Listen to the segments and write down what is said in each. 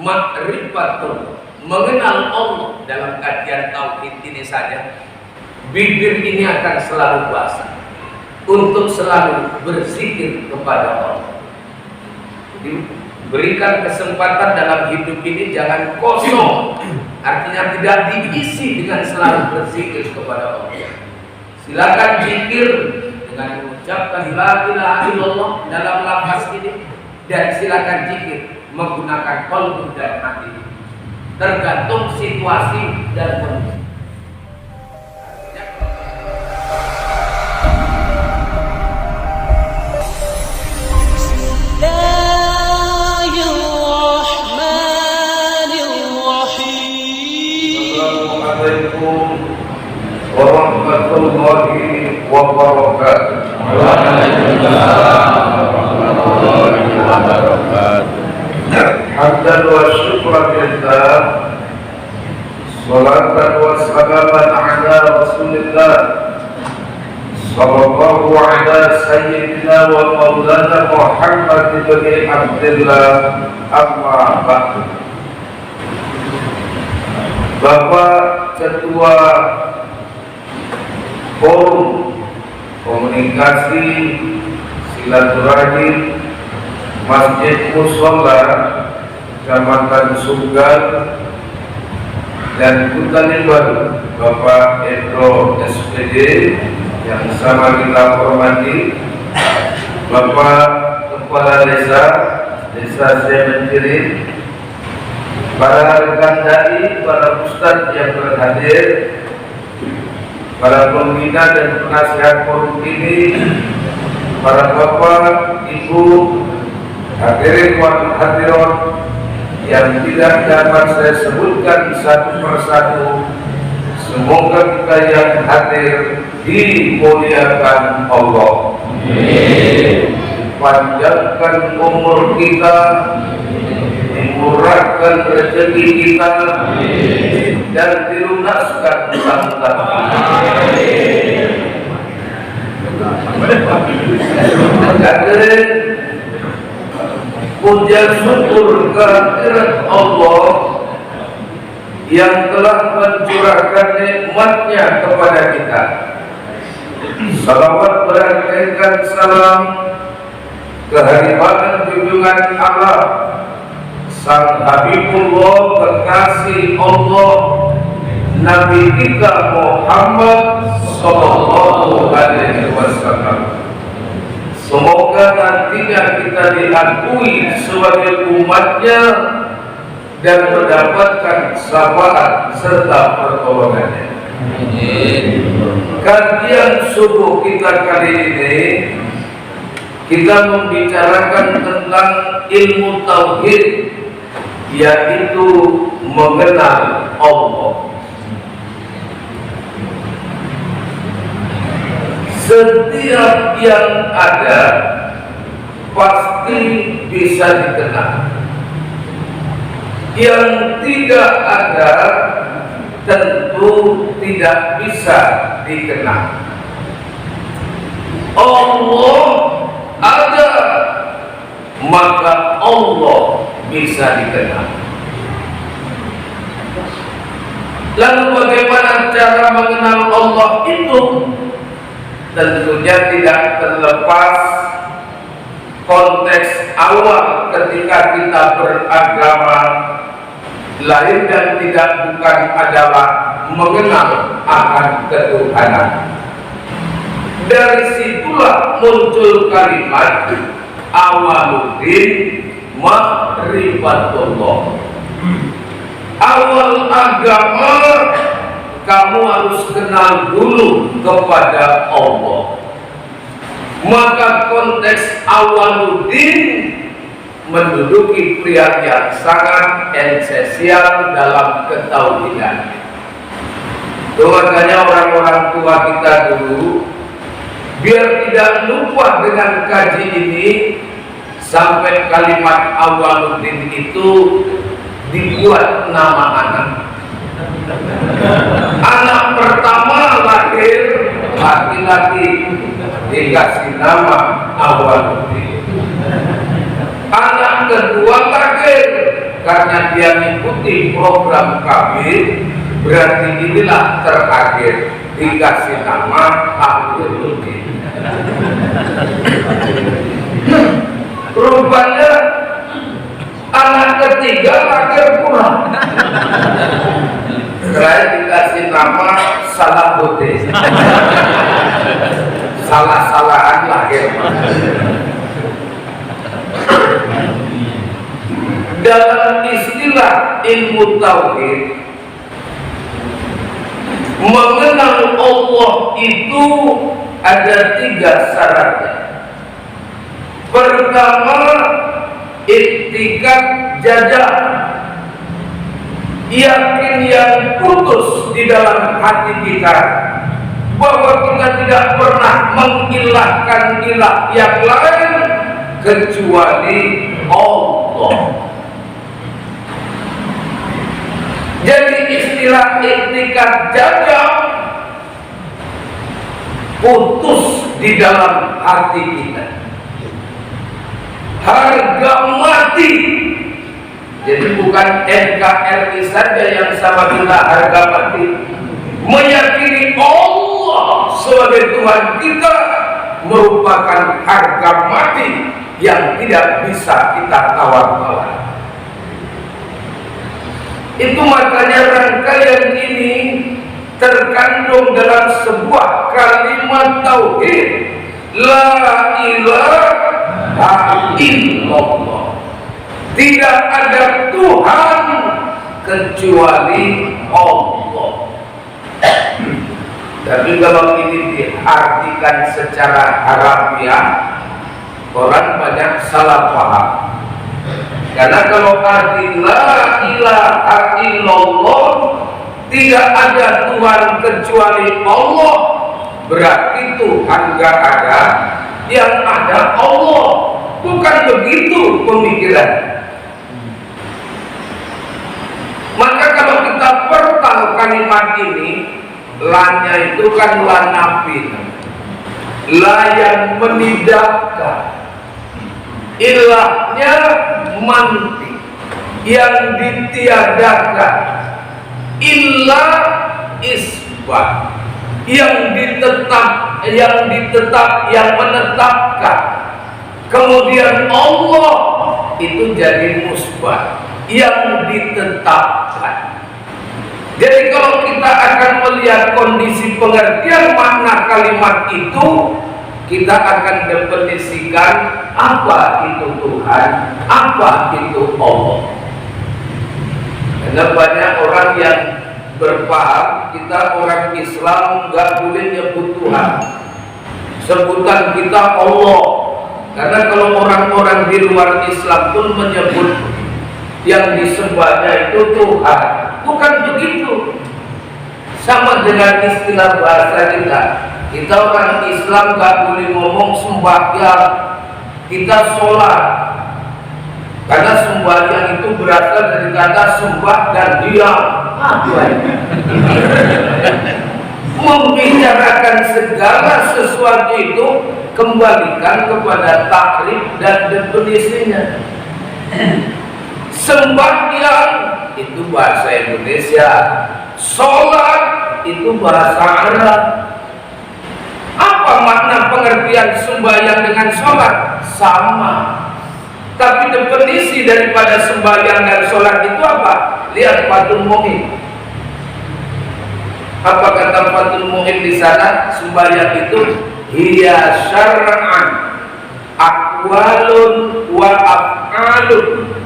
ma'rifatullah, mengenal Allah. Dalam kajian tauhid ini saja, bibir ini akan selalu basah untuk selalu berzikir kepada Allah. Diberikan kesempatan dalam hidup ini jangan kosong, artinya tidak diisi dengan selalu berzikir kepada Allah. Silakan zikir dengan mengucapkan la ilaha illallah dalam lafaz ini, dan silakan zikir menggunakan qalbu dan hati, tergantung situasi dan kondisi. Assalamualaikum warahmatullahi wabarakatuh. Waalaikumsalam warahmatullahi wabarakatuh. Hamdan wa syukran lillah, salatan wa salaman ala Rasulillah sallallahu ala sayyidina wa maulana Muhammad bin Abdullah, amma ba'du. Bapak Ketua Forum Komunikasi Silaturahim Masjid Musholla Kecamatan Sugal dan Kutanil Baru, Bapak Edro SPD yang sama kita hormati, Bapak Kepala Desa Sementiri, para rekan dai, para ustadz yang berhadir, para pembina dan penasihat forum ini, para bapak, ibu, hadirin wal hadirat yang tidak dapat saya sebutkan satu persatu, semoga kita yang hadir dimuliakan Allah. Panjangkan umur kita, dimurahkan rezeki kita, dan dilunaskan utang-utang. Hadirin, puja syukur kehadirat Allah yang telah mencurahkan nikmatnya kepada kita. Salawat beraneka salam kehadiran junjungan Allah, Sang Habibullah, kekasih Allah, Nabi kita Muhammad sallallahu alaihi wasallam. Semoga nantinya kita diakui sebagai umatnya dan mendapatkan syafaat serta pertolongannya. Kajian subuh kita kali ini, kita membicarakan tentang ilmu tauhid, yaitu mengenal Allah. Setiap yang ada pasti bisa dikenal. Yang tidak ada tentu tidak bisa dikenal. Allah ada, maka Allah bisa dikenal. Lalu bagaimana cara mengenal Allah itu? Tentunya tidak terlepas konteks awal ketika kita beragama, lain dan tidak bukan adalah mengenal akan ketuhanan. Dari situlah muncul kalimat awaluddin ma'rifatullah. Awal agama kamu harus kenal dulu kepada Allah. Maka konteks awaluddin menduduki pria yang sangat esensial dalam ketauhidan. Itu makanya orang-orang tua kita dulu, biar tidak lupa dengan kaji ini, sampai kalimat awaluddin itu dibuat nama anak. Anak pertama lahir laki-laki, dikasih nama Awaluddin. Anak kedua lahir karena dia mengikuti program KB, berarti inilah terakhir dikasih nama Abdul-Udin. Rupanya anak ketiga lahir kurang. Saya dikasih nama Salahuddin. Salah-salahan lahir. Dalam istilah ilmu tauhid, mengenal Allah itu ada 3 syaratnya. Pertama, iktikad jajah, yakin yang putus di dalam hati kita bahwa kita tidak pernah mengilahkan ilah yang lain kecuali Allah. Jadi istilah iktikad jajah putus di dalam hati kita. Harga mati. Jadi bukan NKRI saja yang sama kita harga mati. Meyakini Allah sebagai Tuhan kita merupakan harga mati yang tidak bisa kita tawar-tawar. Itu makanya rangkaian ini terkandung dalam sebuah kalimat tauhid, la ilaha illallah. Tidak ada Tuhan kecuali Allah. Tapi kalau ini diartikan secara harfiah, orang banyak salah paham. Karena kalau arti la ilaha illallah, tidak ada Tuhan kecuali Allah, berarti Tuhan gak ada, yang ada Allah. Bukan begitu pemikiran. Maka kalau kita pertal kalimat ini, la-nya itu kan la nafi, la yang menidakkan, ilahnya manti, yang ditiadakan, ilah isbat, yang menetapkan. Kemudian Allah itu jadi musbat, yang ditetapkan. Jadi kalau kita akan melihat kondisi pengertian makna kalimat itu, kita akan definisikan apa itu Tuhan, apa itu Allah. Karena banyak orang yang berpaham kita orang Islam nggak boleh nyebut Tuhan, sebutan kita Allah. Karena kalau orang-orang di luar Islam pun menyebut yang disembahnya itu Tuhan, bukan begitu. Sama dengan istilah bahasa kita. Kita orang Islam gak boleh ngomong sembahyang, kita sholat. Karena sembahyang itu berasal dari kata sembah dan diam. Membicarakan segala sesuatu itu kembalikan kepada takrif dan definisinya. Sembahyang itu bahasa Indonesia, sholat itu bahasa Arab. Apa makna pengertian sembahyang dengan sholat? Sama. Tapi definisi daripada sembahyang dan sholat itu apa? Lihat Fathul Mu'in. Apa kata Fathul Mu'in di sana? Sembahyang itu hiya syar'an aqwalun wa af'alun.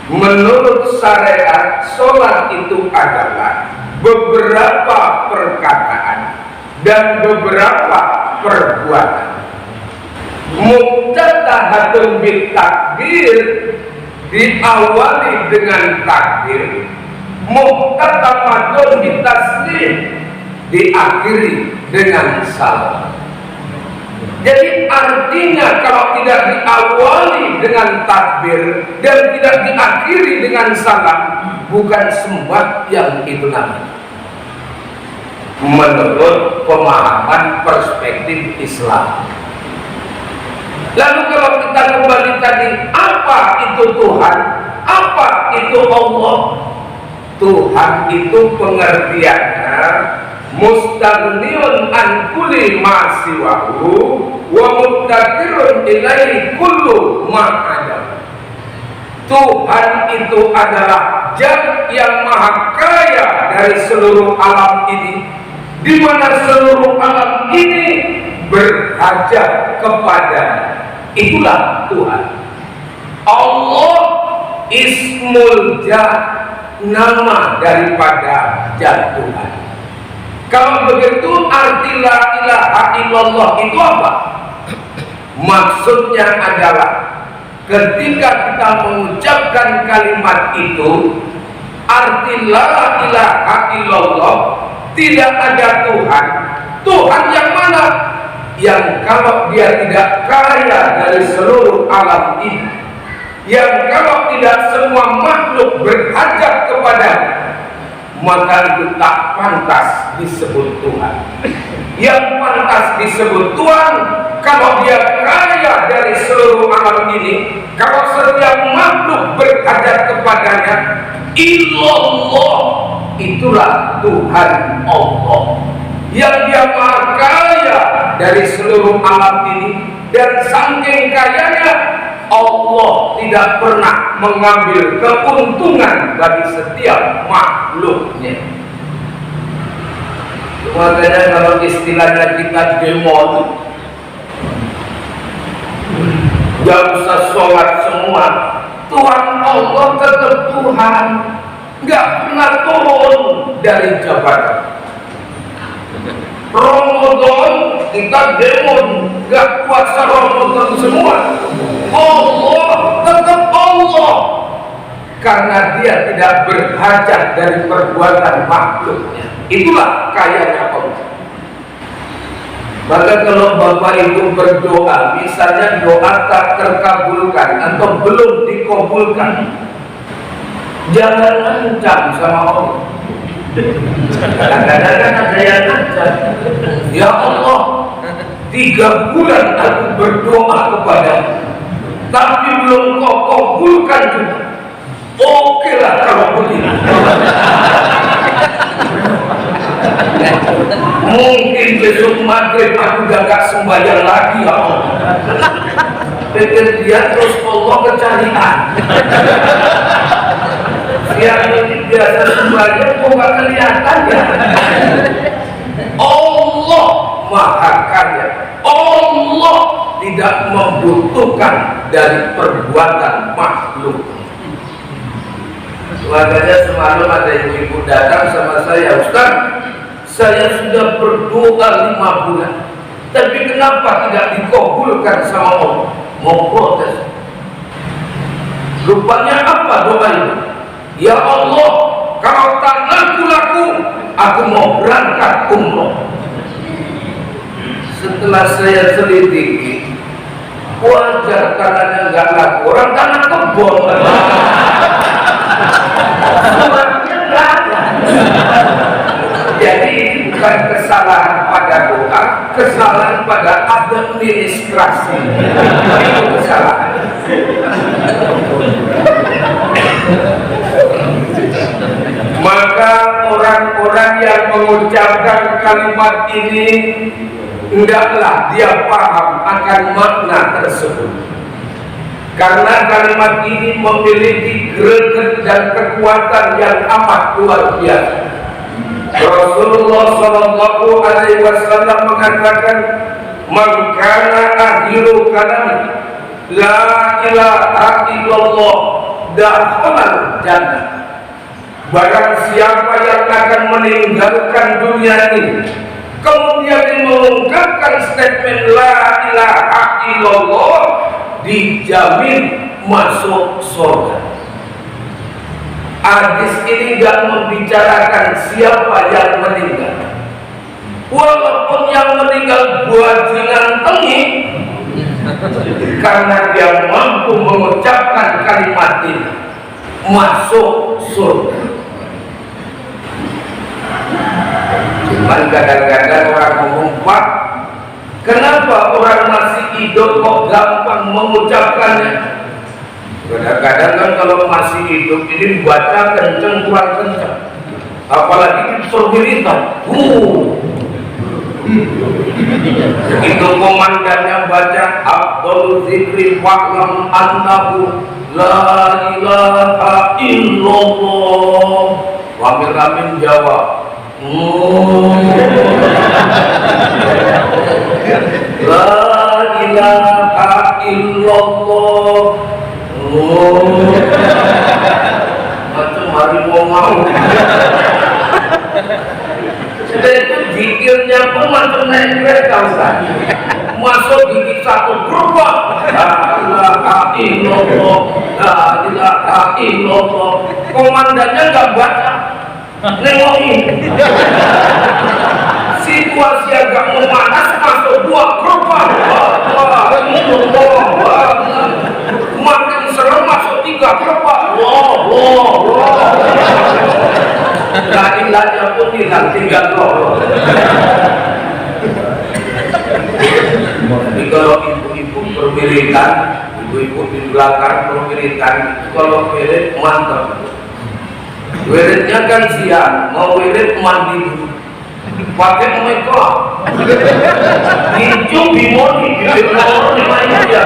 Menurut syariat, sholat itu adalah beberapa perkataan dan beberapa perbuatan. Muftatahatun bil takbir, diawali dengan takbir. Muftatahatun bil taslim, diakhiri dengan salam. Jadi artinya kalau tidak diawali dengan takbir dan tidak diakhiri dengan salam, bukan sembahyang itu namanya. Menurut pemahaman perspektif Islam. Lalu kalau kita kembali tadi, apa itu Tuhan? Apa itu Allah? Tuhan itu pengertiannya mustaghniun an kulli ma siwahu wa muttaqirun ilaihi kullu ma ada. Tuhan itu adalah Zat yang maha kaya dari seluruh alam ini, di mana seluruh alam ini berhajat kepada. Itulah Tuhan. Allah ismul Zat, nama daripada Zat Tuhan. Kalau begitu arti la ilaha illallah itu apa? Maksudnya adalah ketika kita mengucapkan kalimat itu, arti la ilaha illallah, tidak ada Tuhan. Tuhan yang mana? Yang kalau dia tidak kaya dari seluruh alam ini, yang kalau tidak semua makhluk berhajat kepadanya, maka itu tak pantas disebut Tuhan. Yang pantas disebut Tuhan kalau dia kaya dari seluruh alam ini, kalau setiap makhluk berhajat kepadanya. Illallah, itulah Tuhan Allah yang dia maha kaya dari seluruh alam ini, dan saking kayanya Allah tidak pernah mengambil keuntungan bagi setiap makhluknya. Makanya kalau istilahnya kita demon, gak usah sholat semua, Tuhan Allah tetap Tuhan, gak pernah turun dari jabatan. Ramadan kita demon, gak puasa Ramadan semua, Allah tetap Allah, karena dia tidak berhajat dari perbuatan makhluknya. Itulah kayanya Allah. Maka kalau Bapak Ibu berdoa, misalnya doa tak terkabulkan atau belum dikabulkan, jangan ancam sama Allah. Kadang-kadang ada yang ancam, ya Allah, 3 bulan aku berdoa kepadamu, tapi belum kau kabulkan juga. Oke lah kalau begitu. Mungkin besok maghrib aku gak sembahyang lagi, ya Allah. Pikir dia terus Allah kecarian. Yang ini biasa sembahyang kok gak kelihatan ya. Allah maha kaya. Allah tidak membutuhkan dari perbuatan makhluk. Makanya semalam ada ibu-ibu datang sama saya, Ustaz, saya sudah berdoa 5 bulan, tapi kenapa tidak dikabulkan sama Allah? Mau protes. Rupanya apa doa itu? Ya Allah, kalau tanganku laku, aku mau berangkat umroh. Setelah saya selidiki, wajar tangannya nggak laku, orang tangan kebon. Suratnya nggak ada. Jadi ini bukan kesalahan pada doa, kesalahan pada administrasi. Itu kesalahan. Maka orang-orang yang mengucapkan kalimat ini, hendaklah dia paham akan makna tersebut. Karena kalimat ini memiliki greget dan kekuatan yang amat luar biasa. Rasulullah Shallallahu Alaihi Wasallam mengatakan, "Man kana akhiru kalami la ilaha illallah dakhala jannah." Barang siapa yang akan meninggalkan dunia ini, kemudian mengungkapkan statement la ilaha illallah, dijamin masuk surga. Hadis ini tidak membicarakan siapa yang meninggal. Walaupun yang meninggal bajingan tengik, karena dia mampu mengucapkan kalimat ini, masuk surga. Cuman kadang-kadang orang ngomong, Pak, kenapa orang masih hidup kok gampang mengucapkannya? Kadang-kadang kan kalau masih hidup ini baca kenceng kurang kenceng, apalagi disuruh wiritan. Begitu komandannya baca Abdul Zikri fa'lam annahu la ilaha illallah, Wamil Amin jawab la ilaha illallah. Macam harimau mau. Sudah itu zikirnya pun macam naik kereta Ustaz. Masuk gigi satu berubah. La ilaha illallah, la ilaha illallah. Komandannya nggak baca, nengokin. Situasi agak memanas, masuk dua berubah. Makin serem masuk tiga berubah. La ilahnya pun hilang, tinggal roh. Tapi kalau ibu-ibu berwiritan, ibu-ibu di belakang berwiritan, kalau wirid mantap. Wiridnya kan siang, mau wirid mandi dulu, pakai mekah, hijau bimoni, bimoni aja.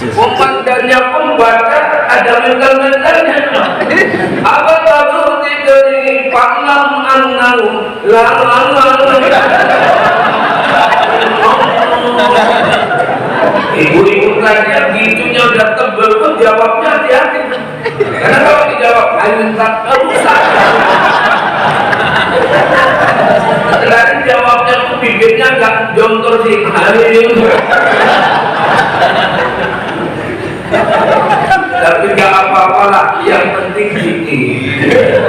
Komandannya pun baca ada mental-mentalnya. Apa tahu diberi panam anang Ibu-ibu tanya gitunya udah tebel pun jawabnya hati-hati. Karena kalau dijawab ayo tak rusak. Terakhir jawabnya tuh bibirnya agak jontor sih. Tapi gak apa-apa lah, yang penting zikir.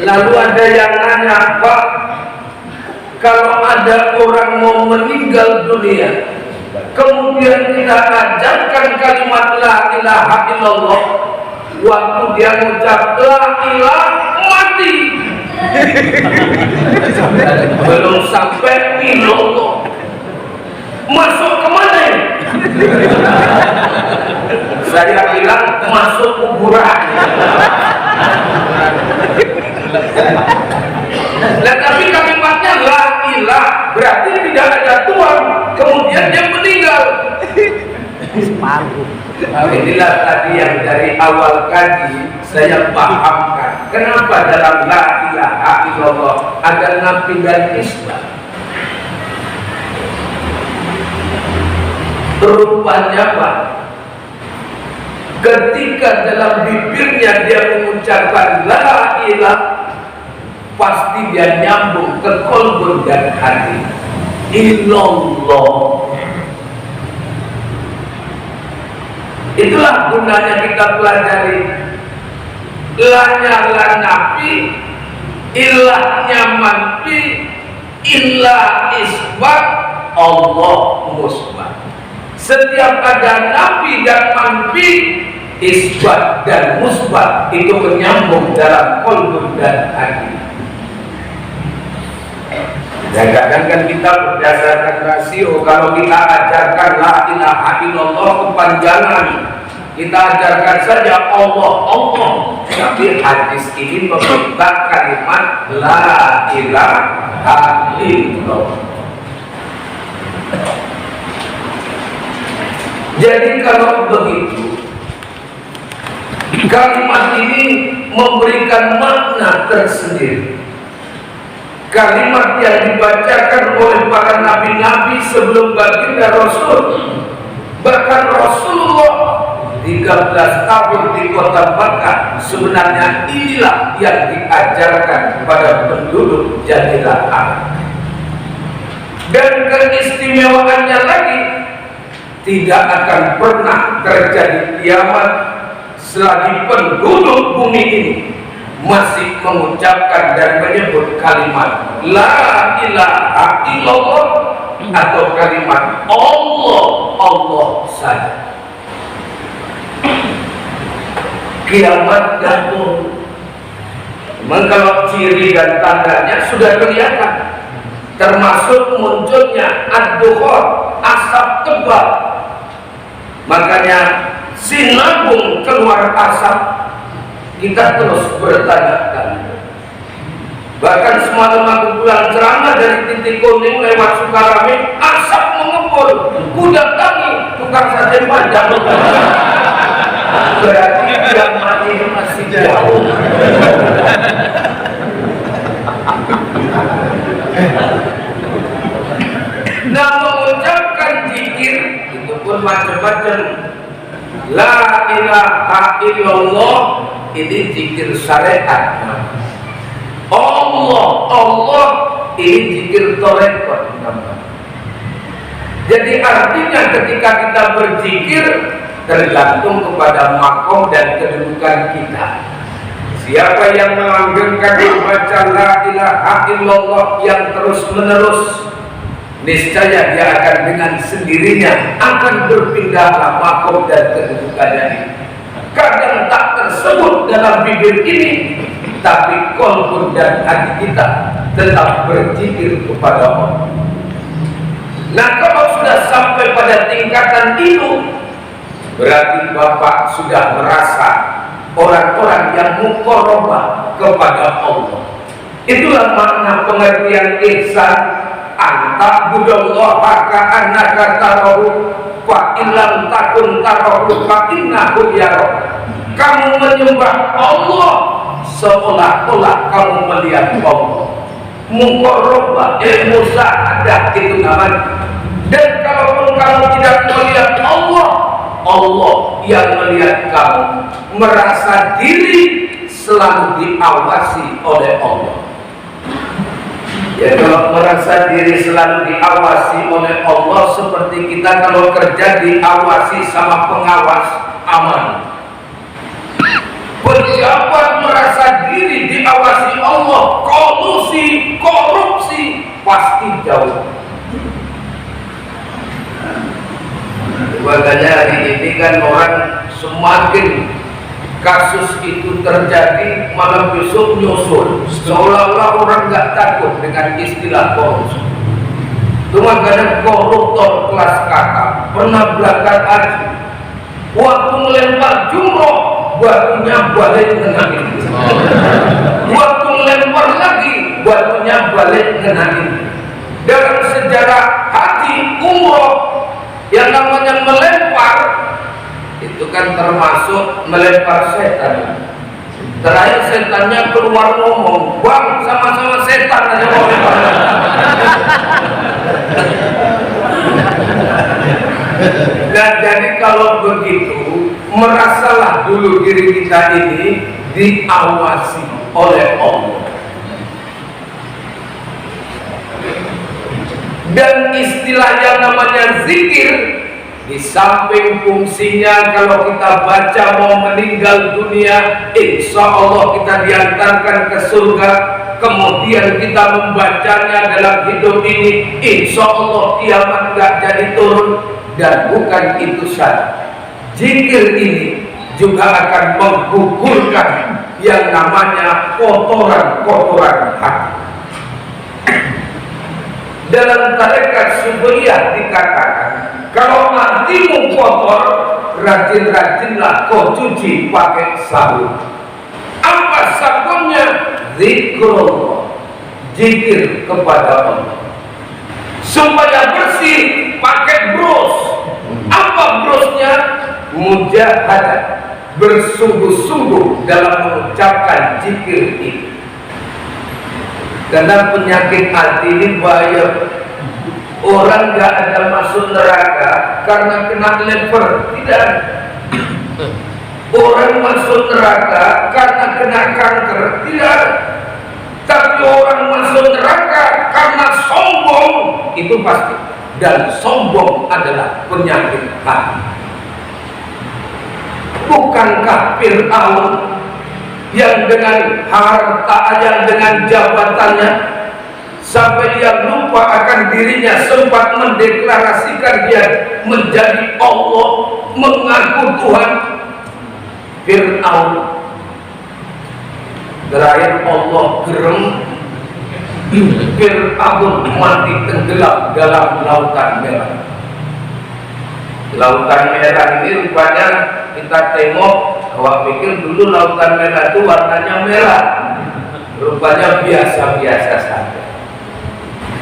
Lalu ada yang nanya, Pak, kalau ada orang mau meninggal dunia, kemudian kita ajarkan kalimat la ilaha illallah, waktu dia mengucap la ilah mati, belum sampai illallah, masuk kemana? Saya bilang masuk kuburan. Nah, tapi kalimatnya la ilah berarti tidak ada Tuhan, kemudian dia meninggal. Inilah tadi yang dari awal kaji saya pahamkan. Kenapa dalam la ilaha illallah ada nafi dan isbat? Rupanya Pak, ketika dalam bibirnya dia mengucapkan la ilah, pasti dia nyambung ke kolbun dan hati. Illallah. Itulah gunanya kita pelajari. La-nya la nafi, ilahnya manfi, ilah isbat, Allah musbat. Setiap ada nafi dan manfi, isbat dan musbat itu menyambung dalam kolbun dan hati. Kadang-kadang kan kita berdasarkan rasio, kalau kita ajarkan la ilaha illallah kepanjangan, kita ajarkan saja Allah, Allah. Tapi hadis ini meminta kalimat la ilaha illallah. Jadi kalau begitu, kalimat ini memberikan makna tersendiri. Kalimat yang dibacakan oleh para nabi-nabi sebelum baginda Rasul, bahkan Rasulullah 13 tahun di kota Makkah, sebenarnya inilah yang diajarkan kepada penduduk Jazirah Arab. Dan keistimewaannya lagi, tidak akan pernah terjadi kiamat selagi penduduk bumi ini masih mengucapkan dan menyebut kalimat la ilaha illallah atau kalimat Allah, Allah saja. Kiamat gantung. Memang kalau ciri dan tandanya sudah kelihatan, termasuk munculnya ad-dukhon, asap tebal. Makanya sinabung keluar asap, kita terus bertanya-tanya. Bahkan semalam aku pulang ceramah dari Titik Kuning lewat Sukarame, asap mengepul, kuda kami tukang sate panjang. Berarti yang mati masih jauh. Nah, mengucapkan zikir itu pun macam-macam. La ilaha illallah ini zikir syariat. Allah ini zikir torekot. Jadi artinya ketika kita berzikir tergantung kepada makom dan kedudukan kita. Siapa yang melanggengkan membaca la ilaha illallah yang terus menerus, niscaya dia akan dengan sendirinya akan berpindah makom dan kedudukannya. Kadang tak tersebut dalam bibir ini, tapi kolbun dan hati kita tetap berzikir kepada Allah. Nah, kalau sudah sampai pada tingkatan itu, berarti Bapak sudah merasa orang-orang yang muqarrabah kepada Allah. Itulah makna pengertian ihsan. Anta budallaha ka'annaka tarahu fa illam takun tarahu fa innahu yarah. Kamu menyembah Allah seolah-olah kamu melihat Allah. Muqarrabah, musahadah itu namanya. Dan kalaupun kamu tidak melihat Allah, Allah yang melihat kamu, merasa diri selalu diawasi oleh Allah. Ya, kalau merasa diri selalu diawasi oleh Allah, seperti kita kalau kerja diawasi sama pengawas, aman. Pejabat merasa diri diawasi Allah, kolusi, korupsi pasti jauh. Makanya hari ini kan orang semakin kasus itu terjadi, malam besok nyusul, seolah-olah orang nggak takut dengan istilah korupsi. Cuma kadang koruptor kelas kakak pernah berangkat haji, waktu melempar jumroh batunya balik ngenangin. Waktu melempar lagi batunya balik ngenangin. Dalam sejarah haji umroh yang namanya melempar itu kan termasuk melempar setan. Terakhir setannya keluar ngomong, bang sama-sama setan aja mau lempar. Nah, jadi kalau begitu, merasalah dulu diri kita ini diawasi oleh Allah. Dan istilah yang namanya zikir, di samping fungsinya kalau kita baca mau meninggal dunia, insya Allah kita diantarkan ke surga. Kemudian kita membacanya dalam hidup ini, insya Allah kiamat gak jadi turun. Dan bukan itu saja, zikir ini juga akan menggugurkan yang namanya kotoran-kotoran hati. Dalam tarekat Subriyah dikatakan, kalau hatimu kotor, rajin-rajinlah kau cuci pakai sabun. Apa sabunnya? Zikrullah, zikir kepada Allah. Supaya bersih, pakai bros. Apa brosnya? Mujahadah, bersungguh-sungguh dalam mengucapkan zikir ini. Karena penyakit hati ini bahaya. Orang gak ada masuk neraka karena kena leper, tidak. Orang masuk neraka karena kena kanker, tidak. Tapi orang masuk neraka karena sombong, itu pasti. Dan sombong adalah penyakit hati. Bukankah Fir'aun yang dengan harta, yang dengan jabatannya, sampai dia lupa akan dirinya, sempat mendeklarasikan dia menjadi Allah, mengaku Tuhan. Fir'aun terakhir Allah gerem, Fir'aun mati tenggelam dalam lautan merah. Lautan merah ini rupanya kita tengok, awak pikir dulu lautan merah itu warnanya merah, rupanya biasa-biasa saja.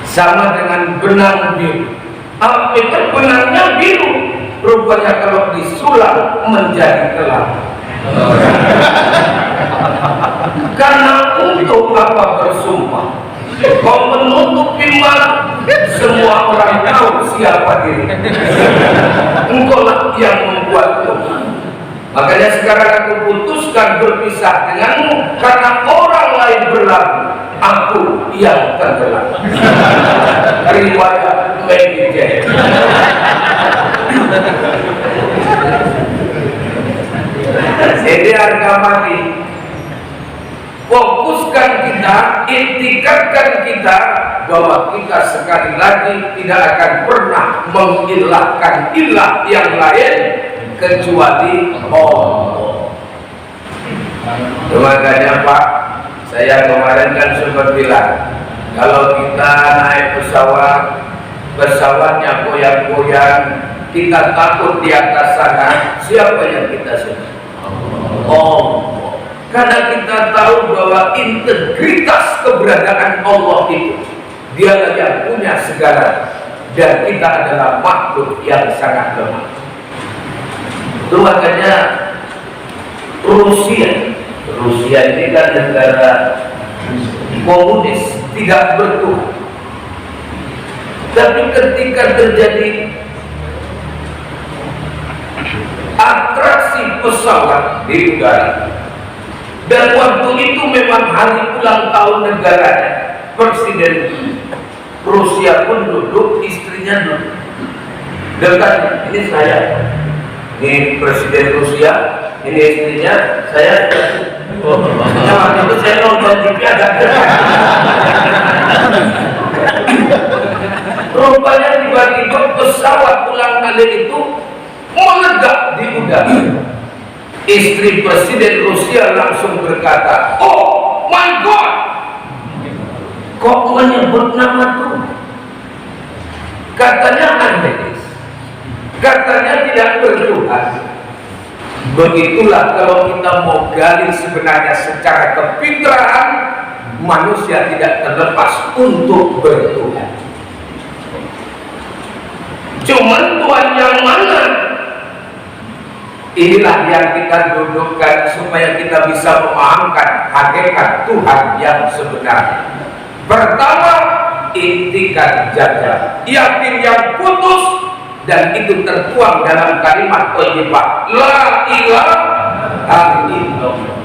Sama dengan benang biru, awak pikir benangnya biru, rupanya kalau disulam menjadi gelap. Karena untuk apa bersumpah? Kau menutupi malu, semua orang tahu siapa diri. Engkaulah yang membuatku. Makanya sekarang aku putuskan berpisah denganmu karena orang lain berlaku, aku yang tenggelam. Riwayat Maggie J. Jadi harga mati. Fokuskan kita, intikatkan kita bahwa kita sekali lagi tidak akan pernah mengilahkan ilah yang lain kecuali Allah. Makanya Pak, saya kemarin kan sempat bilang, kalau kita naik pesawat, pesawatnya goyang-goyang, kita takut di atas sana, siapa yang kita sebut? Allah. Karena kita tahu bahwa integritas keberadaan Allah itu, dialah yang punya segala, dan kita adalah makhluk yang sangat lemah. Itu makanya Rusia ini kan negara komunis, tidak bertuhan. Tapi ketika terjadi atraksi pesawat di udara, dan waktu itu memang hari ulang tahun negaranya, Presiden Rusia pun duduk, istrinya duduk dekat. Ini saya, ini Presiden Rusia, ini istrinya, saya. Waktu itu saya nonton TV agak dekat. Rupanya tiba-tiba pesawat ulang tahun itu meledak di udara. Istri Presiden Rusia langsung berkata, "Oh my God, kok menyebut nama Tuhan?" Katanya aneh, katanya tidak bertuhan. Begitulah kalau kita mau gali sebenarnya secara kefitrahan, manusia tidak terlepas untuk bertuhan. Cuman Tuhan yang mana? Inilah yang kita dudukkan supaya kita bisa memahamkan hakikat Tuhan yang sebenarnya. Pertama, intikan jaga, yakin yang putus, dan itu tertuang dalam kalimat thayyibah, la ilaha illallah.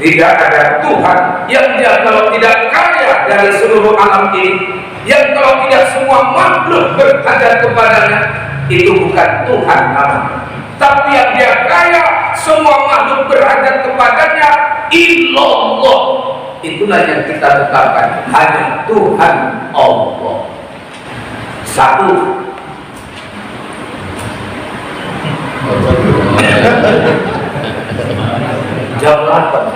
Tidak ada Tuhan yang dia kalau tidak kaya dari seluruh alam ini, yang kalau tidak semua makhluk berhajat kepadanya, itu bukan Tuhan namanya. Tapi yang dia kaya, semua makhluk berhajat kepadanya, illallah. Itulah yang kita tetapkan, hanya Tuhan Allah. Satu. Jam 8.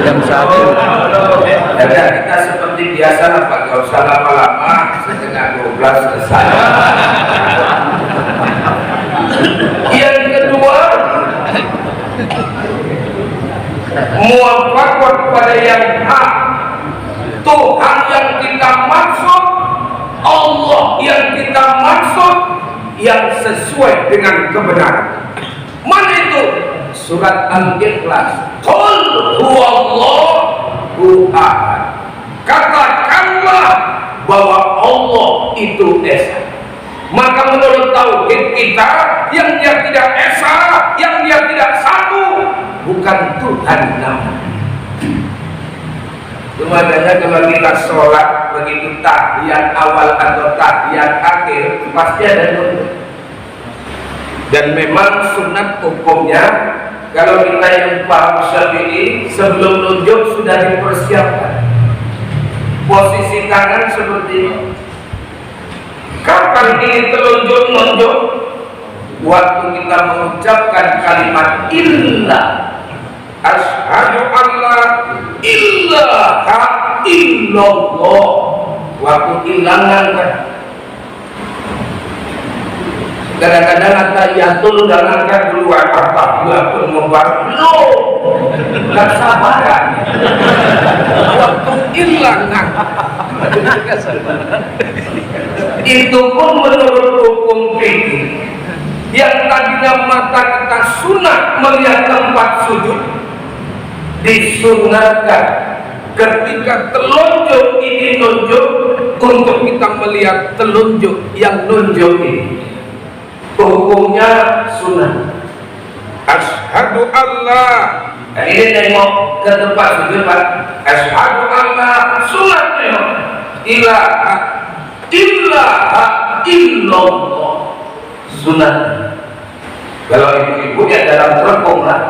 Jam 1. Ya, kita seperti biasa lah Pak, gak usah lama-lama, setengah 12 selesai. Yang kedua, muwafaqah pada yang hak. Tuhan yang kita maksud, Allah yang kita maksud, yang sesuai dengan kebenaran. Mana itu? Surat Al-Ikhlas. Qul huwallahu ahad. Katakanlah bahwa Allah itu esa. Maka menurut tauhid kita, yang dia tidak esa, yang dia tidak satu, bukan Tuhan namanya. Makanya kalau kita sholat begitu tahiyat awal atau tahiyat akhir pasti ada nunjuk. Dan memang sunat hukumnya kalau kita yang paham Syafi'i, sebelum nunjuk sudah dipersiapkan posisi tangan seperti ini. Kapan ini telunjuk nunjuk? Waktu kita mengucapkan kalimat illah, asyhadu alla ilaha illallah. Waktu ilangan kan, Kadang-kadang atahiyatul dan akan keluar apa pun membantu no, nggak sabaran waktu hilang. Itu pun menurut hukum fikih yang tadinya mata kita sunat melihat tempat sujud, disunatkan ketika telunjuk ini nunjuk untuk kita melihat telunjuk yang nunjuk ini. Hukumnya sunnah. Asyhadu Allah. Nah, ini nengok ke tempat sujud Pak. Asyhadu Allah sunnah nengok. Ilaha illallah sunnah. Kalau ibu-ibu ya dalam telepon lah.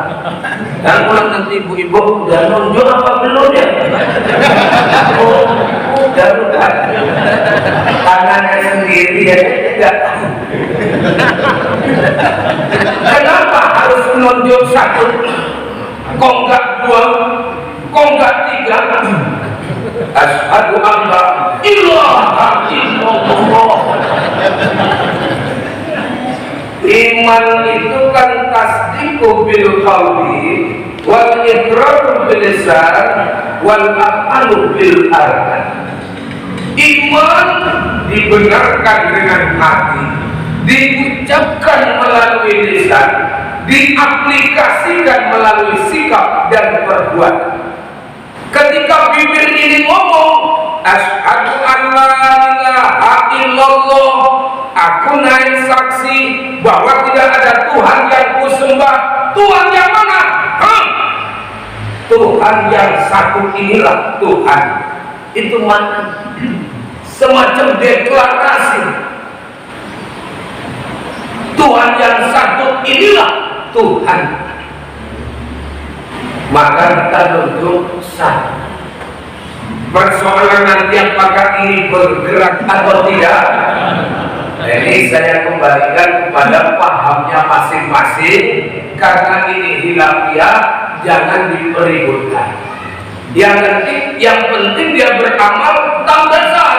Dan pulang nanti ibu-ibu udah nunjuk apa belum ya? Udah. Tangannya sendiri ya tidak tahu. Kenapa harus menunjuk satu? Kok enggak dua? Kok enggak tiga? Asyhadu an la ilaha illallah. Iman itu kan tasdiqu bil qalbi wal iqrar bil lisan wal amalu bil arkan. Iman dibenarkan dengan hati, diucapkan melalui lisan, diaplikasikan melalui sikap dan perbuatan. Ketika bibir ini ngomong asyhadu an la ilaha illallah, aku naik saksi bahwa tidak ada Tuhan yang kusembah. Tuhan yang mana? Tuhan yang satu inilah Tuhan. Itu mana? Semacam deklarasi. Tuhan yang satu inilah Tuhan. Maka kita duduk sah. Persoalan nanti apakah ini bergerak atau tidak, ini saya kembalikan kepada pahamnya masing-masing. Karena ini hilafiyah, jangan dipeributkan. Yang penting dia beramal tahu dasar.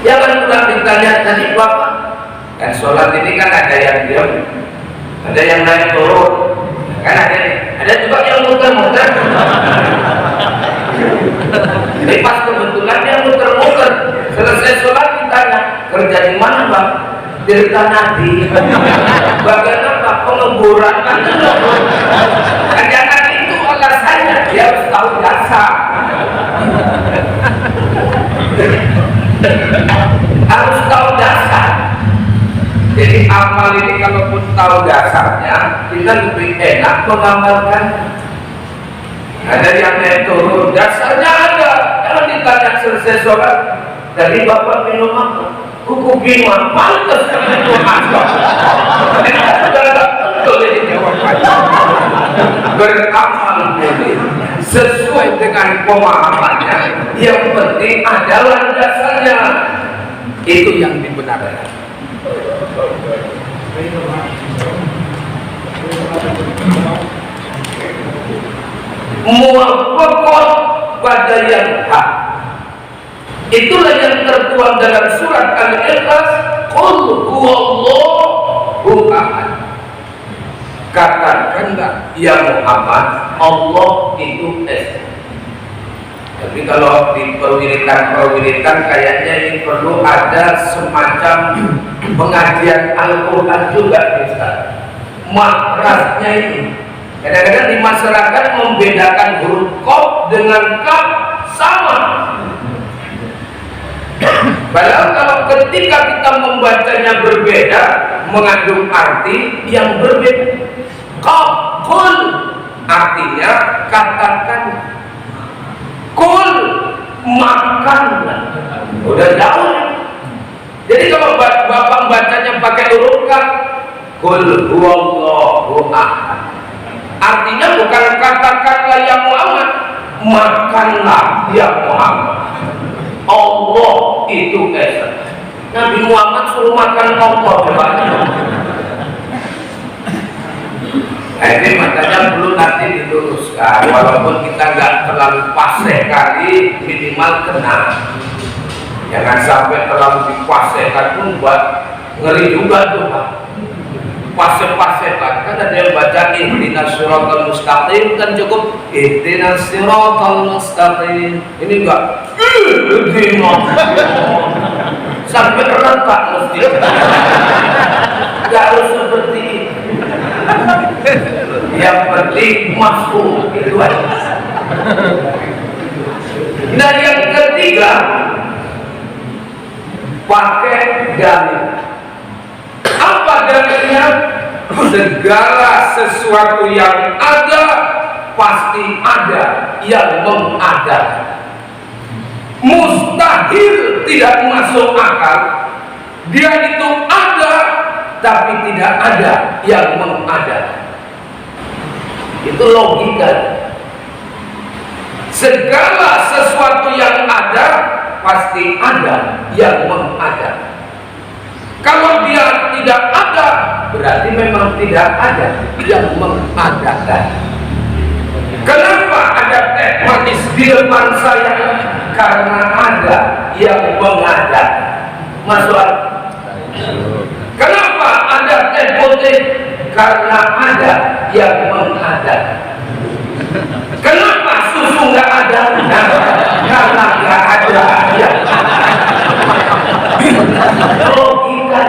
Jangan pula ditanya tadi Bapak, kan sholat ini kan ada yang diam, ada yang naik turun, kan ada juga yang muter-muter. Jadi pas kebetulan dia muter-muter, selesai sholat ditanya, kerja di mana Bang? Cerita Nabi. Bagian apa? Penguburan. Jangan itu alasannya, dia harus tahu dasar. Harus tahu dasar. Jadi amal ini kalaupun tahu dasarnya, kita lebih enak mengamalkan. Ada yang naik turun, dasarnya ada. Kalau ditanya selesai sholat, dari Bapak minum apa? Kuku bima, pantas itu asal. Boleh dijawab aja. Beramal boleh sesuai dengan pemahamannya. Yang penting adalah dasarnya. Itu yang dibenarkan. Muwafaqah pada yang hak. Itulah yang tertuang dalam surat Al-Ikhlas. Qul huwallahu ahad. Katakanlah ya Muhammad, Allah itu esa. Tapi kalau di perwiritan kayaknya ini perlu ada semacam pengajian Al-Quran juga, Ustaz. Makrasnya ini kadang-kadang di masyarakat membedakan huruf qaf dengan kaf sama. Padahal kalau ketika kita membacanya berbeda, mengandung arti yang berbeda. Qaf, qul artinya katakan, qul makanlah. Udah jauh. Jadi kalau Bapak bacanya pakai huruf kaf, qul huwallahu ahad. Artinya bukan katakanlah ya Muhammad, makanlah ya Muhammad. Allah itu esa. Nabi Muhammad suruh makan Allah. Nah, ini makanya perlu nanti diluruskan. Walaupun kita nggak terlalu fasih kali, minimal kena. Jangan sampai terlalu dipasihkan pun buat Ngeri juga tuh Pak. Pasif-pasif kan ada yang baca ihdinas siratal mustaqim kan cukup ihdinas siratal mustaqim. Ini enggak sampai retak mesti. Enggak harus seperti ini. Yang penting masuk itu aja. Nah yang ketiga, pakai dalil. Apa dalilnya? Segala sesuatu yang ada pasti ada yang mengadakan. Mustahil tidak masuk akal. Dia itu ada tapi tidak ada yang mengadakan. Itu logika. Segala sesuatu yang ada pasti ada yang mengadakan. Kalau dia tidak ada, berarti memang tidak ada yang mengadakan. Kenapa ada teh manis di depan saya? Karena ada yang mengadakan. Masuk. Kenapa ada teh putih? Karena ada yang mengadakan. Kenapa susu nggak ada? Karena nggak ada yang logika.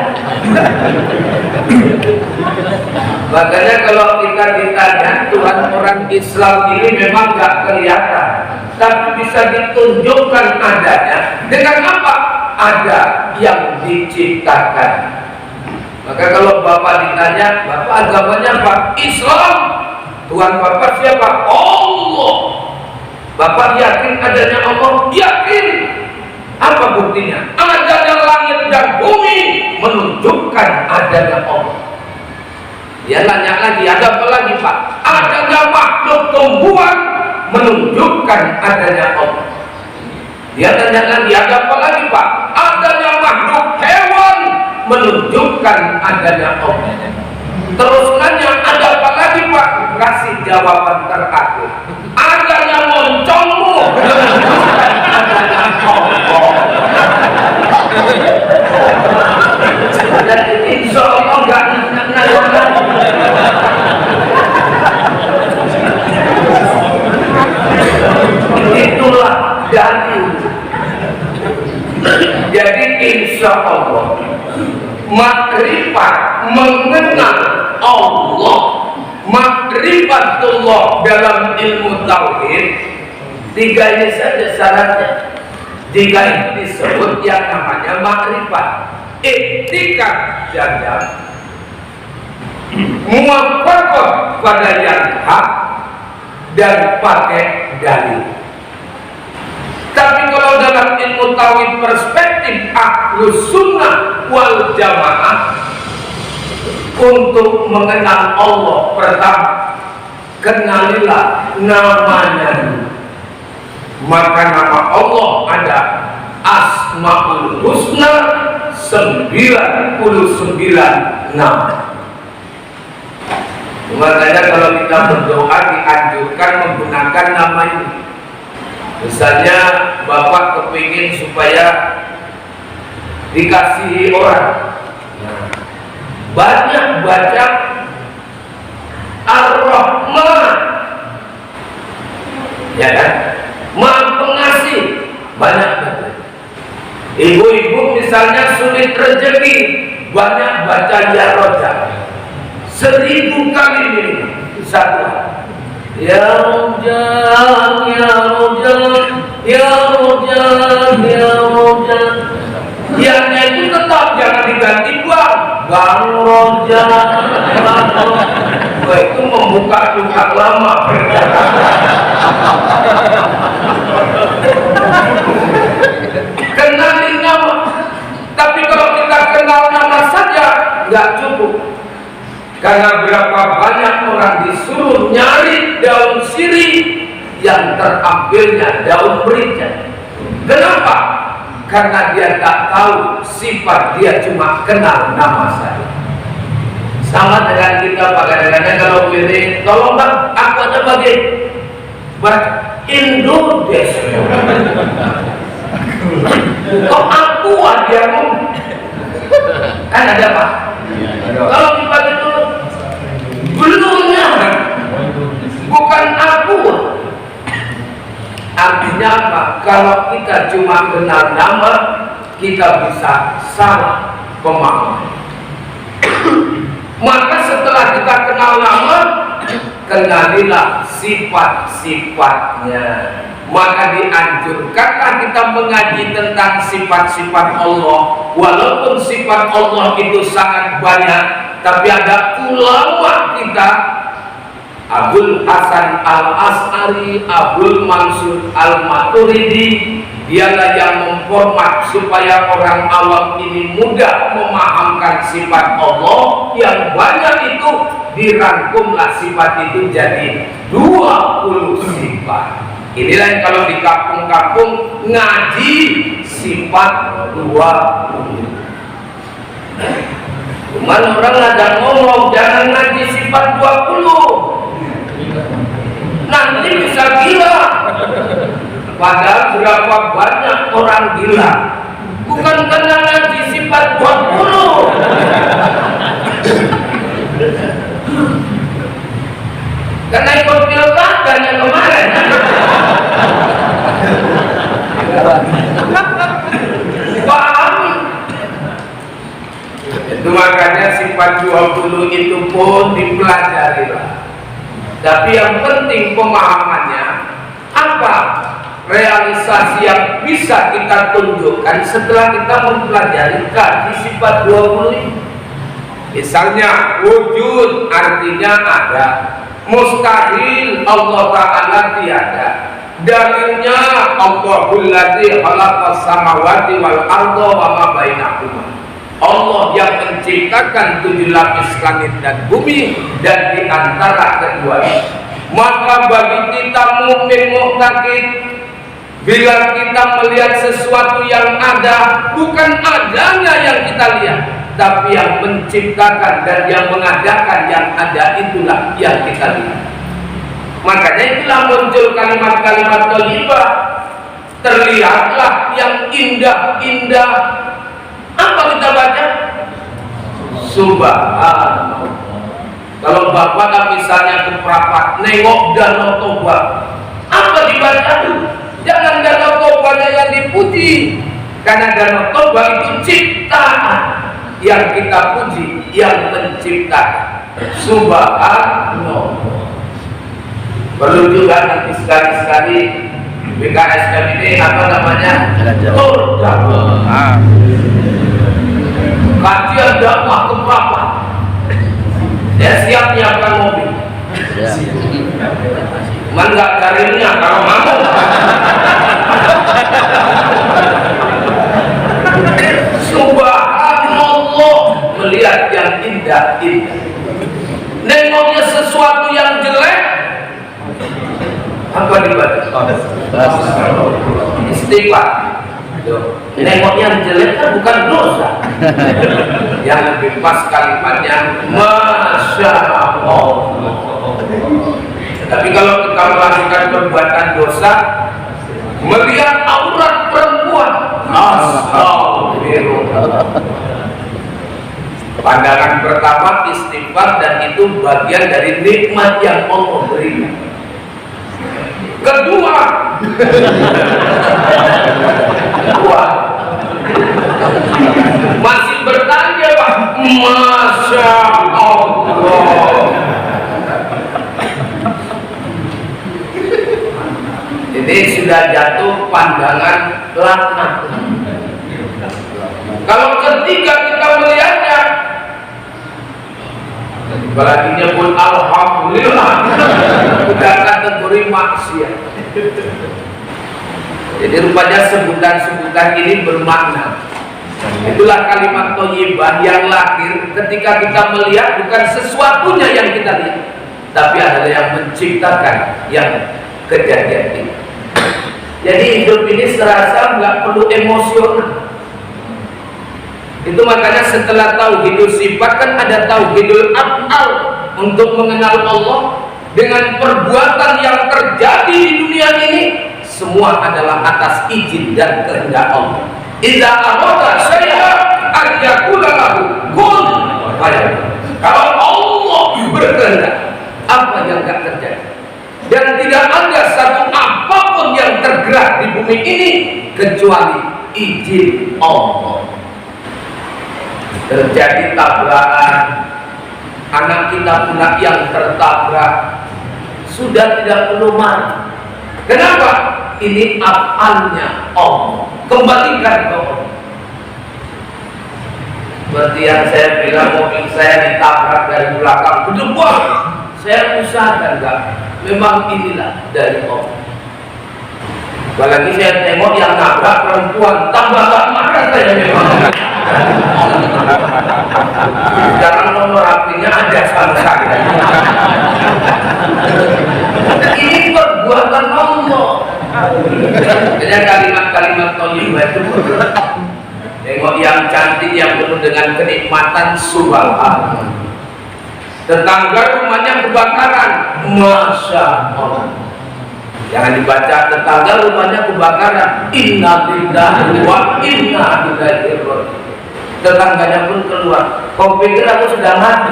Makanya kalau kita ditanya Tuhan orang Islam ini memang nggak kelihatan, tapi bisa ditunjukkan adanya dengan apa? Ada yang diciptakan. Maka kalau Bapak ditanya, Bapak agamanya apa? Islam. Tuhan Bapak siapa? Allah. Bapak yakin adanya Allah? Yakin. Apa buktinya? Adanya langit dan bumi menunjukkan adanya Allah. Dia nanya lagi, ada apa lagi Pak? Adanya makhluk tumbuhan menunjukkan adanya Allah. Dia tanya lagi, ada apa lagi Pak? Adanya makhluk hewan menunjukkan adanya Allah. Terus nanya, ada apa lagi Pak? Kasih jawaban terakhir. Adanya moncongmu menunjukkan adanya Allah. Dan ini insya Allah nggak nanya. Itulah dalil. Jadi insya Allah makrifat mengenal Allah, makrifatullah dalam ilmu tauhid, tiga ini saja syaratnya. Jika itu disebut yang namanya makrifat, iktikad janda, muwafaqah pada yang hak dan pakai dalil. Tapi kalau dalam ilmu tauhid perspektif Ahlus Sunnah wal Jamaah, untuk mengenal Allah pertama, kenalilah namanya. Maka nama Allah ada Asmaul Husna 99 nama. Makanya kalau kita berdoa dianjurkan menggunakan nama ini. Misalnya Bapak kepingin supaya dikasihi orang, banyak baca Ar-Rahman, ya kan? Maha Pengasih, banyak baca. Ibu-ibu misalnya sulit rezeki, banyak baca Ya Rojak 1000 kali ini satu. Ya Rojak, Ya Rojak, Ya Rojak, Ya Rojak. Yang itu tetap jangan diganti Bang Rojak. Wah, itu membuka luka lama. Kenalin nama. Tapi kalau kita kenal nama saja nggak cukup. Karena berapa banyak orang disuruh nyari daun sirih yang terambilnya daun merica. Kenapa? Karena dia tak tahu sifat, dia cuma kenal nama saja. Sama dengan kita kadang-kadang kalau pilih, tolong Bang, aku aja bagi Indonesia. Kok aku aja Kan ada Pak? Kalau dibagi dulu, belumnya bukan aku. Artinya apa? Kalau kita cuma kenal nama, kita bisa salah pemahaman. Maka setelah kita kenal nama, kenalilah sifat-sifatnya. Maka dianjurkanlah kita mengaji tentang sifat-sifat Allah. Walaupun sifat Allah itu sangat banyak, tapi ada ulama kita, Abul Hasan Al-As'ari, Abul Mansur Al-Maturidi, dialah yang memformat supaya orang awam ini mudah memahamkan sifat Allah yang banyak itu. Dirangkumlah sifat itu jadi 20 sifat. Inilah yang kalau di kampung-kampung ngaji sifat 20. Cuman orang ada ngomong jangan ngaji sifat 20, nanti bisa gila. Padahal berapa banyak orang gila bukan karena ngaji sifat 20. Karena ikut pilkada yang kemarin. Paham? Itu makanya sifat 20 itu pun dipelajari lah. Tapi yang penting pemahamannya apa? Realisasi yang bisa kita tunjukkan setelah kita mempelajari kaji sifat 20. Misalnya wujud artinya ada, mustahil Allah Ta'ala tiada. Dalilnya Allahul ladzi khalaqas samawati wal arda wa ma bainahuma. Allah yang menciptakan 7 lapis langit dan bumi dan di antara keduanya. Maka bagi kita mukmin mu'taqid, bila kita melihat sesuatu yang ada, bukan adanya yang kita lihat, tapi yang menciptakan dan yang mengadakan yang ada itulah yang kita lihat. Makanya itulah muncul kalimat-kalimat thayyibah. Terlihatlah yang indah-indah. Apa kita baca? Subhanallah. Kalau bapak misalnya ke Prapat, nengok Danau Toba, apa dibaca? Jangan Danau Tobanya yang dipuji, karena Danau Toba itu ciptaan. Yang kita puji yang menciptakan. Subhanallah. Perlu juga nanti sekali-sekali BKSM ini apa namanya? Tur dakwah. Kajian dakwah ke Prapat. Dia siap nyiapkan mobil. Cuman nggak karirnya kalau mau. Subhanallah, melihat yang indah-indah. Nengoknya sesuatu yang jelek, apa dibaca? Istighfar. Nengok yang jelek kan bukan dosa. Yang lebih pas kalimatnya Masya Allah. Tapi kalau kita melakukan perbuatan dosa, melihat aurat perempuan, astagfirullah. Pandangan pertama istighfar, dan itu bagian dari nikmat yang Allah berikan. Kedua, masih bertanya Pak, Masya Allah. Ini sudah jatuh pandangan laknat. Kalau ketiga kita melihatnya, apalagi nyebut alhamdulillah, sudah kategori maksiat. Jadi rupanya sebutan-sebutan ini bermakna. Itulah kalimat thayyibah yang lahir ketika kita melihat bukan sesuatunya yang kita lihat, tapi adalah yang menciptakan yang kejadian ini. Jadi hidup ini serasa nggak perlu emosional. Itu makanya setelah tauhidul sifat kan ada tauhidul af'al, untuk mengenal Allah dengan perbuatan yang terjadi di dunia ini semua adalah atas izin dan kehendak Allah. Idza arada syai'an ayyakula lahu kun fayakun. Kalau Allah berkehendak, apa yang enggak terjadi? Dan tidak ada satu apapun yang tergerak di bumi ini kecuali izin Allah. Terjadi tabrakan, anak kita pula yang tertabrak, sudah tidak perlu marah. Kenapa? Ini afalnya Allah. Kembalikan ke Allah. Seperti yang saya bilang, mobil saya ditabrak dari belakang, berdebah. Saya usahakan enggak. Memang inilah dari Allah. Apalagi saya tengok yang nabrak perempuan, tambah gak marah saya memang. Jangan nomor apinya ada sama saya. Ini perbuatan Allah. Jadi kalimat-kalimat thayyibah itu tengok yang cantik, yang penuh dengan kenikmatan, subhanallah. Tetangga rumahnya kebakaran, masya Allah. Jangan dibaca tetangga rumahnya kebakaran, inna lillahi wa inna ilaihi raji'un. Tetangganya pun keluar, kau pikir aku sudah mati?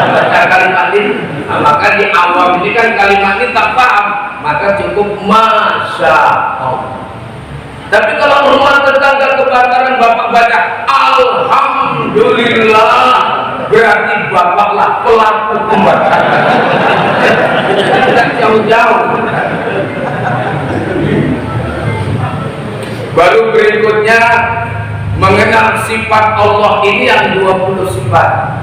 Baca kalimat ini. Nah, maka di awam ini kan kalimat ini tak paham, maka cukup masya Allah. Tapi kalau rumah tetangga kebakaran, bapak baca alhamdulillah, berarti bapaklah pelaku kebakaran. Tidak jauh-jauh. Baru berikutnya mengenal sifat Allah ini yang 20 sifat.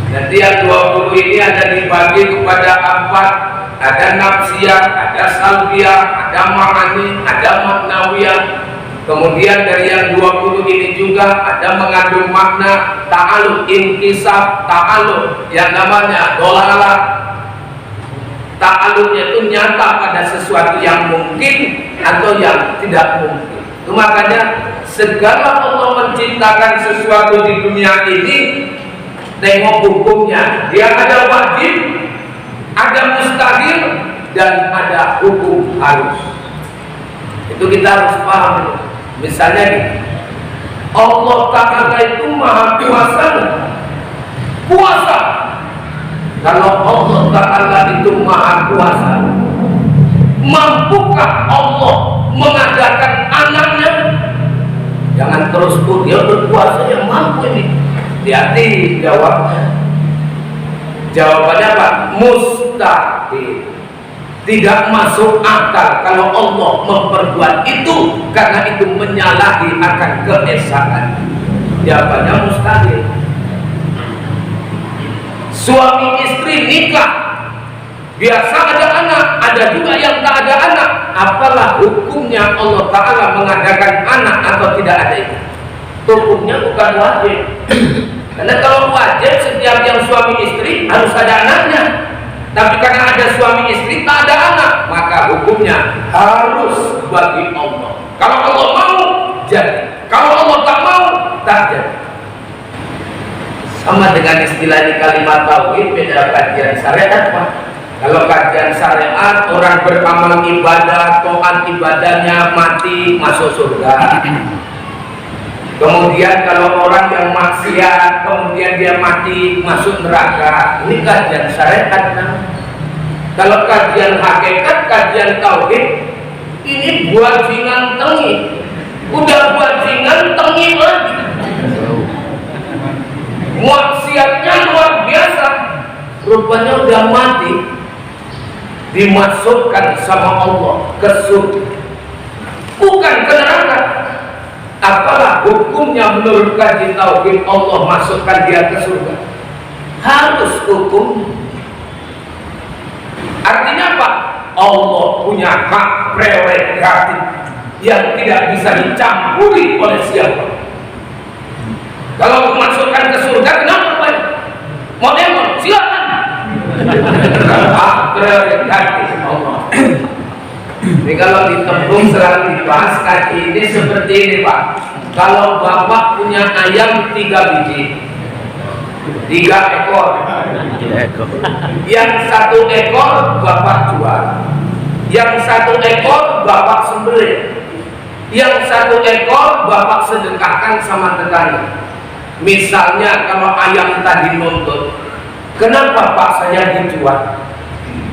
Nanti yang 20 ini ada dibagi kepada 4. Ada nafsiyah, ada salbiyah, ada ma'ani, ada maknawiyah. Kemudian dari yang 20 ini juga ada mengandung makna ta'alluq, inkisab, ta'alluq yang namanya dolalah. Ta'alluqnya itu nyata pada sesuatu yang mungkin atau yang tidak mungkin. Itu makanya segala Allah menciptakan sesuatu di dunia ini, tengok hukumnya. Dia ada wajib, ada mustahil, dan ada hukum harus. Itu kita harus paham. Misalnya nih, Allah Ta'ala itu maha kuasa. Kuasa. Kalau Allah Ta'ala itu maha kuasa, mampukah Allah mengadakan anaknya? Jangan terus dia berkuasa yang mampu ini. Hati-hati jawabnya. Jawabannya apa? Mustahil. Tidak masuk akal kalau Allah memperbuat itu, karena itu menyalahi akan keesaan. Jawabannya mustahil. Suami istri nikah, biasa ada anak, ada juga yang tak ada anak. Apalah hukumnya Allah Ta'ala mengadakan anak atau tidak ada itu? Hukumnya bukan wajib. Karena kalau wajib setiap yang suami istri harus ada anaknya. Tapi karena ada suami istri tak ada anak, maka hukumnya harus bagi Allah. Kalau Allah mau, jadi. Kalau Allah tak mau, tak jadi. Sama dengan istilah di kalimat tauhid, beda kajian syariat, Pak. Kalau kajian syariat, orang beramal ibadah, taat ibadahnya mati masuk surga. Kemudian kalau orang yang maksiat, kemudian dia mati masuk neraka. Ini kajian syariat. Kalau kajian hakikat, kajian tauhid, ini buajingan tengi. Udah buajingan tengi lagi. Maksiatnya luar biasa. Rupanya udah mati, dimasukkan sama Allah ke surga, bukan ke neraka. Apalah hukumnya menurut kajian tauhid Allah masukkan dia ke surga? Harus hukum. Artinya apa? Allah punya hak prerogatif yang tidak bisa dicampuri oleh siapa. Kalau memasukkan ke surga, kenapa Pak? Mau demon, silakan. Hak prerogatif Allah. Ini kalau ditembung selalu dibahas kaki ini seperti ini Pak. Kalau bapak punya ayam 3 biji, 3 ekor, yang 1 ekor bapak jual, yang 1 ekor bapak sembelih, yang 1 ekor bapak sedekahkan sama tetangga. Misalnya kalau ayam tadi nuntut, kenapa Pak saya dijual?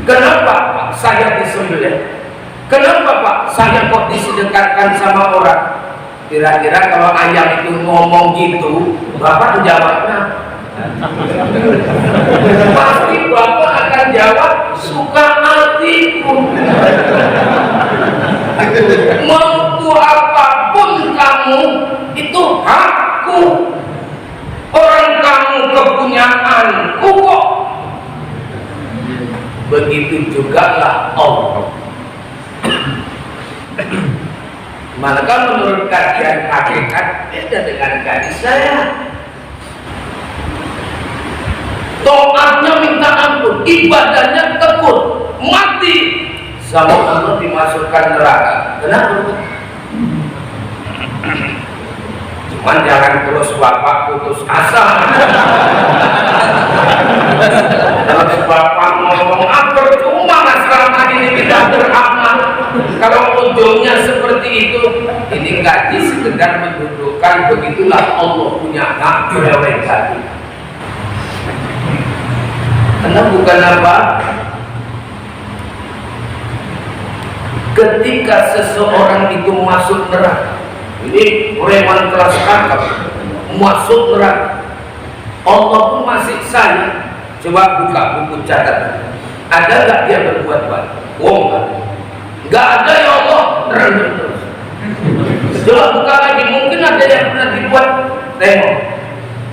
Kenapa Pak saya disembelih? Kenapa Pak saya kok disedekatkan sama orang? Kira-kira kalau ayam itu ngomong gitu, Bapak jawabnya pasti Bapak akan jawab suka hatiku. Mau apapun kamu itu hakku. Orang kamu kepunyaanku kok. Begitu juga lah Allah. Maka menurut kajian hakikat beda dengan gadis saya. Toatnya minta ampun, ibadahnya tekun, mati sama Allah dimasukkan neraka. Kenapa? Cuman jangan terus Bapak putus asa. Kalau Bapak ngomong apa cuma selama ini tidak beramal. Kalau ujungnya seperti itu, ini gaji sekedar mendudukkan, begitulah Allah punya hak direwetkan. Karena bukan apa? Ketika seseorang itu masuk neraka, ini preman kelas kakap masuk neraka, Allah pun masih sayang. Coba buka buku catatan, ada nggak dia berbuat baik? Oh nggak ada ya Allah, terus. Coba buka lagi, mungkin ada yang pernah dibuat. Tengok,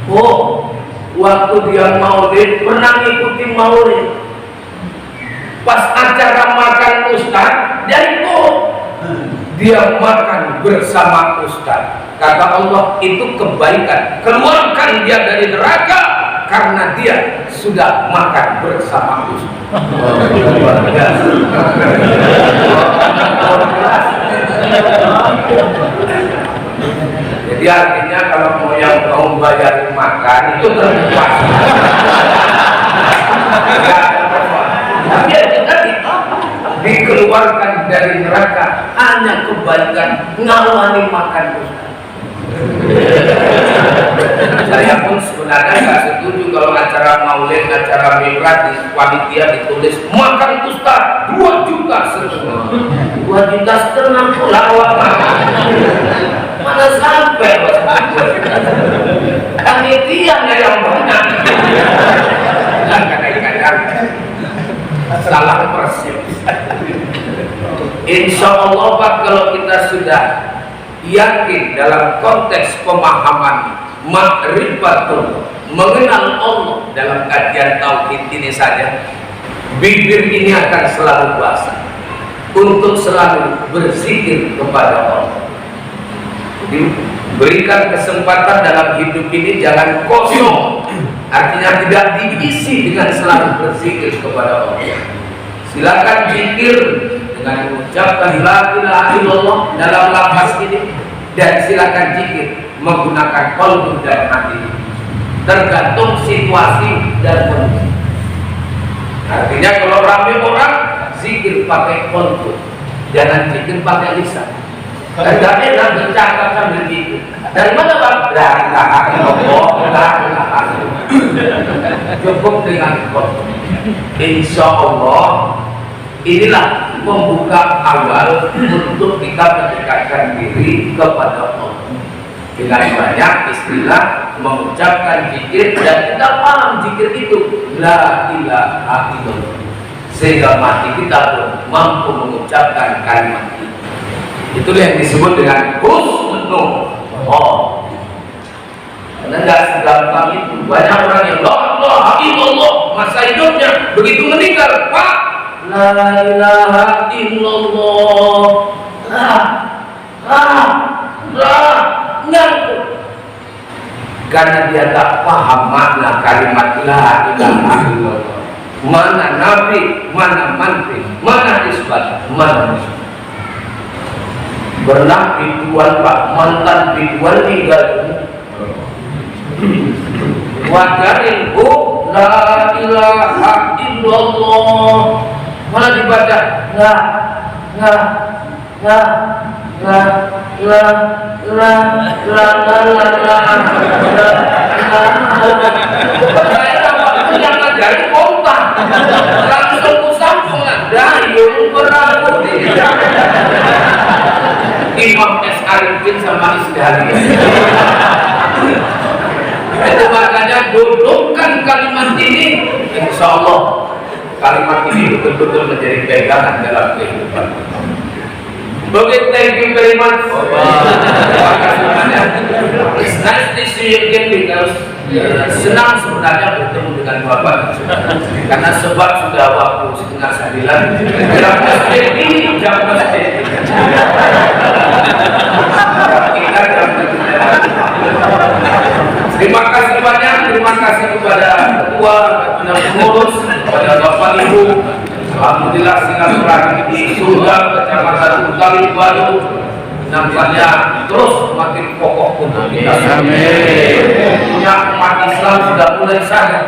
oh waktu dia maulid pernah ngikutin maulid. Pas acara makan ustaz, dia ikut. Dia makan bersama ustaz. Kata Allah itu kebaikan. Keluarkan dia dari neraka karena dia sudah makan bersama ustaz. Jadi artinya kalau mau yang mau bayar makan itu terbuka. Tapi tadi dikeluarkan dari neraka hanya kebaikan ngawani makan ustaz. Saya pun sebenarnya nggak setuju kalau acara maulid, acara mi'raj di panitia ditulis makan ustaz 2,5 juta. 2,5 juta pula awak makan. Mana sampai panitianya yang banyak. Dan kadang-kadang salah persepsi. Insya Allah Pak, kalau kita sudah yakin dalam konteks pemahaman ma'rifatul, mengenal Allah dalam kajian tauhid ini saja, bibir ini akan selalu basah untuk selalu berzikir kepada Allah. Diberikan kesempatan dalam hidup ini jangan kosong, artinya tidak diisi dengan selalu berzikir kepada Allah. Silakan zikir dengan mengucapkan la ilaha illallah dalam lafaz ini, dan silakan zikir menggunakan qalbu dan hati, tergantung situasi dan kondisi. Artinya kalau ramai orang zikir pakai qalbu, jangan zikir pakai lisan. Dan gak enak bercakap sambil zikir. Dari mana Bang? La ilaha illallah, la ilaha illallah. Cukup dengan qalbu. Insya Allah inilah membuka awal untuk kita mendekatkan diri kepada Allah dengan banyak istilah mengucapkan zikir, dan kita paham zikir itu la ilaha illallah, sehingga mati kita pun mampu mengucapkan kalimat itu. Itulah yang disebut dengan husnul khotimah. Karena nggak segampang itu. Banyak orang yang la ilaha illallah masa hidupnya, begitu meninggal Pak, la ilaha illallah, nyangkut. Karena dia tak paham makna kalimat la ilaha illallah. Mana nabi, mana mantri, mana isbat, mana isbat. Pernah biduan Pak, mantan biduan tinggal wajarin la ilaha illallah, mana dibaca la yang ngajari kontak langsung kusambung dayung berabu Imam S. Arifin sama Isdari. Itu makanya dudukkan kalimat ini, insya Allah kalimat ini betul-betul menjadi pegangan dalam kehidupan. Okay, thank you very much. Terima kasih banyak. It's nice to see you again because senang sebenarnya bertemu dengan Bapak. Karena sebab sudah waktu 8:30. Jam masjid ini jam masjid. Kita jam masjid. Terima kasih banyak. Terima kasih kepada ketua dan pengurus, kepada Bapak Ibu. Alhamdulillah silaturahmi di Surga Kecamatan Utari Baru nampaknya terus makin kokoh untuk kita. Amin. Punya umat Islam sudah mulai sadar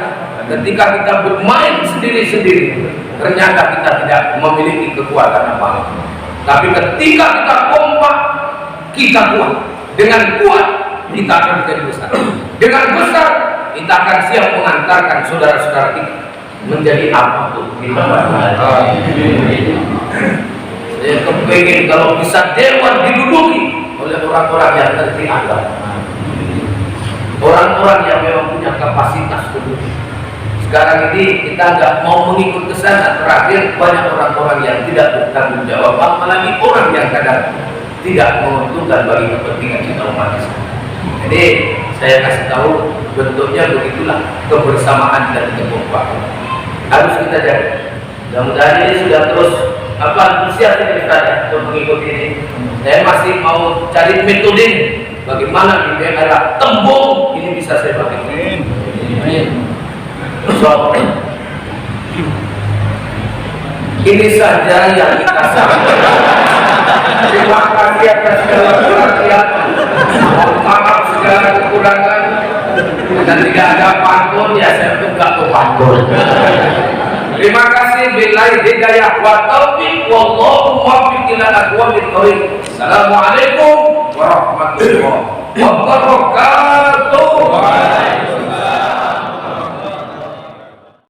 ketika kita bermain sendiri-sendiri ternyata kita tidak memiliki kekuatan apa-apa. Tapi ketika kita kompak, kita kuat. Dengan kuat kita akan menjadi besar. Dengan besar kita akan siap mengantarkan saudara-saudara kita menjadi apapun kita. Saya kepengen kalau bisa dewan diduduki oleh orang-orang yang ngerti agama, orang-orang yang memang punya kapasitas dulu. Sekarang ini kita nggak mau mengikut ke sana. Terakhir banyak orang-orang yang tidak bertanggung jawab, apalagi orang yang kadang tidak menguntungkan bagi kepentingan kita umat Islam. Jadi saya kasih tahu bentuknya begitulah kebersamaan dan kekompakan harus kita jaga. Mudah-mudahan ini sudah terus antusias ini untuk mengikuti ini. Saya masih mau cari metode bagaimana di daerah Tembung ini bisa saya pakai. So, ini saja yang kita sampaikan. Terima kasih atas segala perhatian. Mohon maaf segala kekurangan. Dan tidak ada pantun ya saya juga ke pantun. Terima kasih. Billahi hidayah wa taufiq wallahu muwaffiq ila aqwamit thoriq. Assalamualaikum warahmatullahi wabarakatuh.